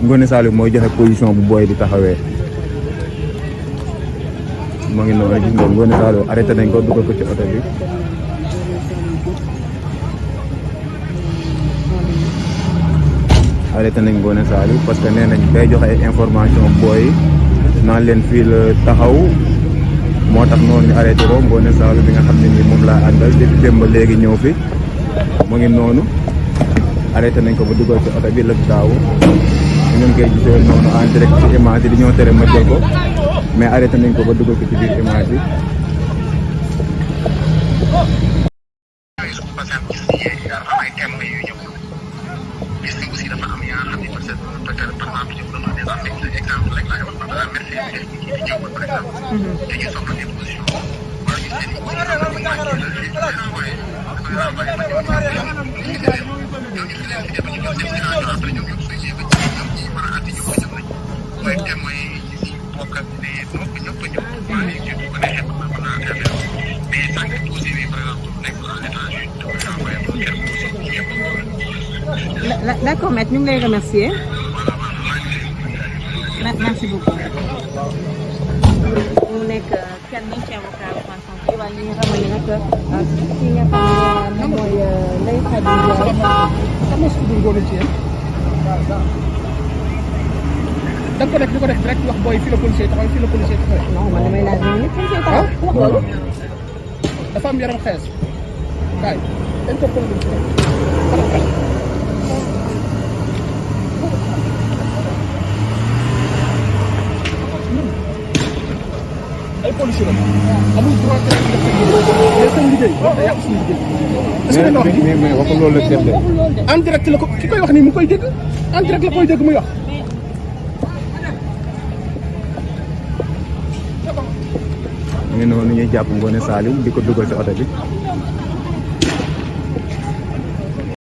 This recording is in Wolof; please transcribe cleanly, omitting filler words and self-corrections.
Ngoné Saliou mooy joxe position bu booy di taxawee moo ngi noonu gis nga Ngoné Saliou arrêté nañ ko dugal ko ci oto bi arrêté nañ Ngoné Saliou parce que nee nañ day joxe ay information booy naan leen fii la taxaw moo tax noonu ñu arrêté ko Ngoné Saliou bi nga xam ne nii moom laa àndal depuis démb léegi ñëw fi mu ngi noonu arrêté nañ ko ba dugal ci oto bi la daaw ñu ngi koy gisee noonu en direct ci image yi di ñoo tere ma jël ko mais arrêté nañ ko ba dugal ko ci biir image yi. D'accord, maître, ñu ngi lay remercier. Merci beaucoup. mu nekk kenn ci avocat Ousmane Sonko waaye ñu ngi xamal ne nag ki nga xam ne mooy Ndeye Khady Ndiaye. xam nga suñu góor ci yéen. da nga ko def di ko def direct wax booy fii la policier taxaw fii la policier taxaw. non man damay laaj nit policier taxaw wax loolu. dafa am yaram xees. kaay dañ ko policier ay policier la amul droit de def seen liggéey da yàq suñu liggéey. mais waxul loolu la chef de. en direct la ko ki koy wax nii mu koy dégg en direct la koy dégg muy wax. ñu ngi noonu ñuy jàpp Ngoné Saliou di ko dugal ci oto bi.